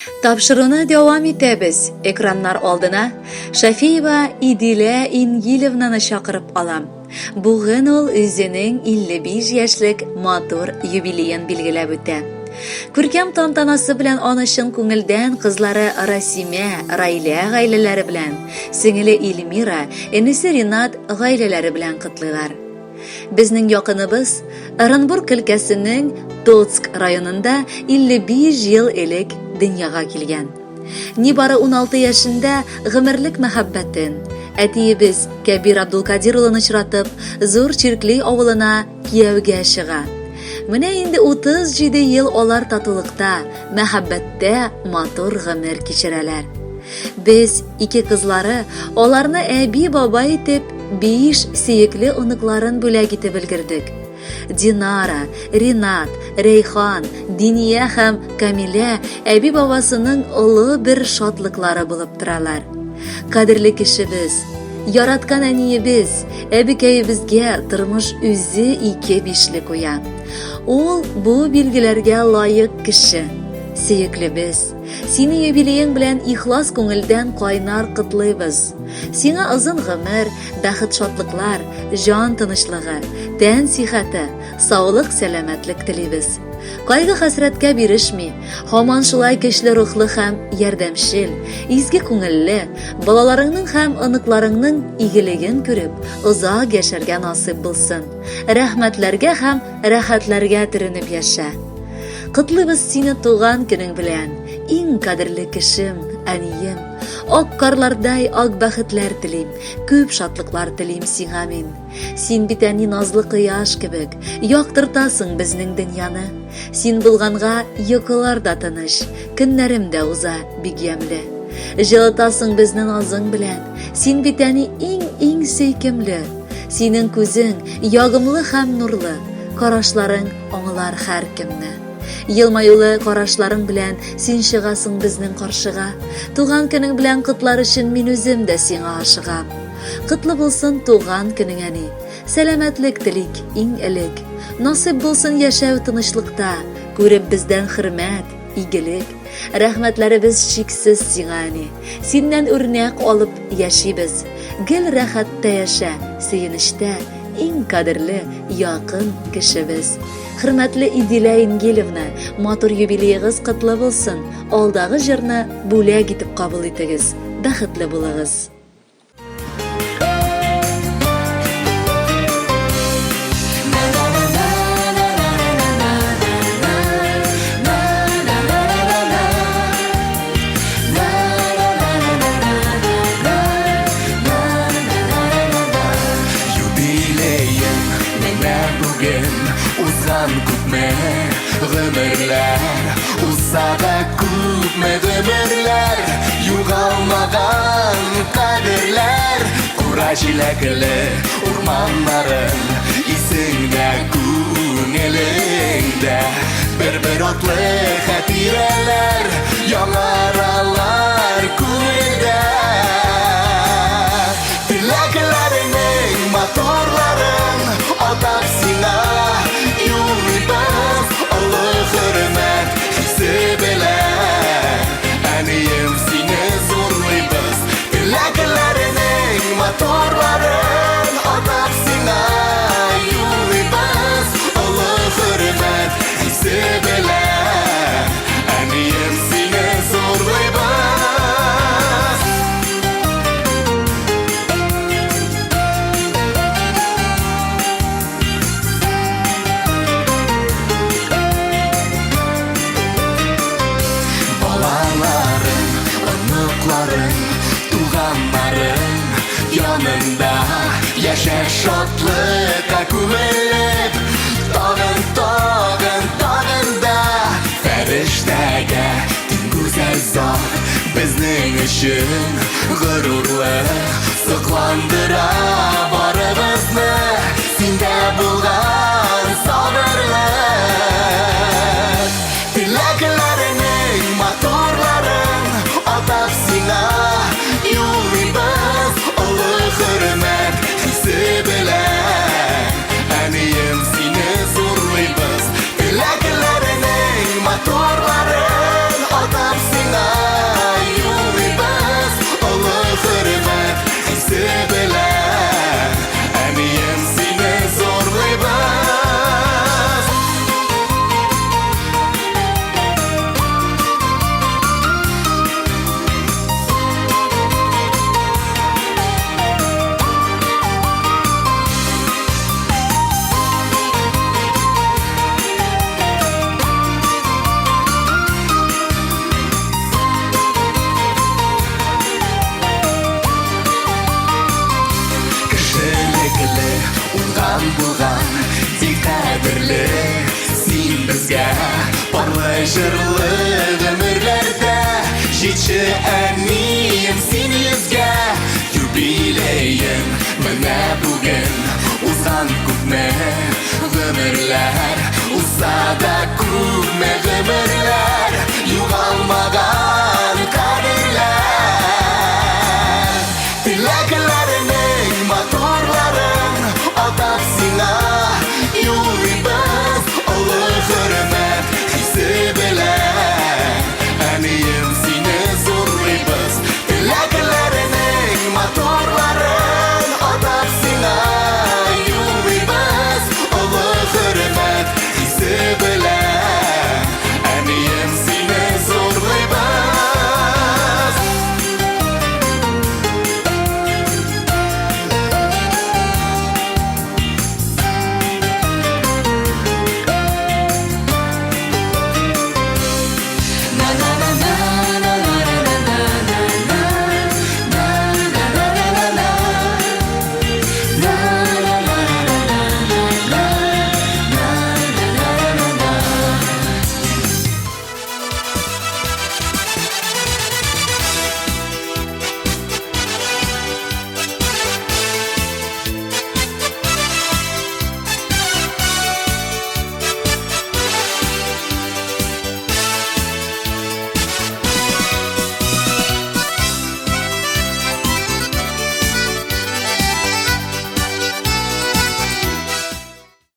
Тапшыруны devam etamiz. Ekranlar oldina Shafiyeva Idila Ingilevnani chaqirib alam. Bugun ol o'zining 55 yoshlik motor yubileyin belgilab o'tdi. Ko'rkam tantanasi bilan onashin ko'ngildan qizlari Rasima, Rayla g'aylalari bilan, singili Ilmira, enisi Rinat g'aylalari bilan qutlaylar. Bizning yaqinimiz Orenburg o'lkasining Totsk rayonida 55 yil ilk dunyoga kelgan. Nibara 16 yaşında g'imirlik muhabbatin atiyimiz Kabir Abdulqadirovni uchratib, zo'r chirkli ovulina kuyovga shiga. Mana endi 37 yil olar tatulliqda, muhabbatda motor g'imir kechiralar. Biz iki qizlari olarni abi baba etib 5 suyukli uniqlarin bo'lagitib bilgirdik. Dinara, Rinat, Reyhan, Diniya ham Kamila abi babasının ulu bir şadlıkları bulup turalar. Qadrli kishimiz, yaratgan aniyimiz, abikayimizga turmush o'zi 2-5 qo'ya. Ol bu belgilarga loyiq kishi. Suyuklimiz, seni yubileying bilan ixlos ko'ngildan qaynar qutlaymiz. Seni uzun g'imir, baxt shodliqlar, jon tinchligi, tan sihhati, sog'lik salomatlik tilaymiz. Qayg'u hasratga berishmay, hamon shulay kuchli ruhli ham yordamshil, ezgi ko'ngilli, bolalaringning ham aniqlaringning igiligin ko'rib, uzoq yasharga nasib bo'lsin. Rahmatlarga ham rahatlarga tirinib yasha. Qutlaymiz seni tug'an kuning bilan, eng qadrli kishim, aniyim. Oq qarlarday oq baxtlar tilayim, ko'p shodliqlar tilayim senga men. Sen bitani nozli quyosh kibik, yoqtirtasың bizning dunyoni. Sen bo'lg'anға yo'qlarda tinish, kunlarimda uza bigyamli. Jalatasың bizning nozing bilan, sen bitani eng suykimli. Sening ko'zing yog'imli ham nurli, qarashlaring onglar har kimni. Yilmayuli qarashlaring bilan sen shigasың bizning qarshiga. Tug'an kuning bilan qutlar uchun men o'zim da senga oshiqam. Qutli bo'lsin tug'an kuning ani. Salomatlik tilik eng ilik. Nasib bo'lsin yashav tinchlikda. Ko'rib bizdan hurmat, igilik. Rahmatlarimiz cheksiz senga ani. Sendan o'rnak olib yashaymiz. Gil rahatda yasha, sevinishda eng qadrli yaqin kishimiz. Hurmatli Idila Ingilevna, motor yubileyingiz qutli bo'lsin. Oldagi jirni bo'lak etib qabul etingiz. Baxtli bo'ling'iz. G'imirlar, usada ko'pmi g'imirlar, yo'g'almagan qadrlar, qurashilakli o'rmonlarim, esingda ko'ngilingda, bir otli xatiralar, yong'aralar ko'ngilda. Tilaklaringning motorlarin otab senga yuribmiz, hurmat hisi bilan aniyim seni zo'rlaymiz. Tilaklarining motorlarin otab senga yuribmiz, hurmat hisi bilan aniyim seni zo'rlaymiz. Tuğanlarım yanında yaşa şadlığa ko'milib, tog'in-tog'inda farishtaga teng go'zal zot bizning uchun g'ururli saqlandira borimizni senda bo'lgan sabirlik. Tilaklarining motorlarin otab senga yuribmiz, hurmat hisi bilan aniyim seni zo'rlaymiz. Tilaklarining motorlarin otab senga Кадерле син безгә парлы җырлы гомерләрдә җитче әнием син йөзгә юбилеем менә бүген узган күпме гомерләр узса да күпме гомерләр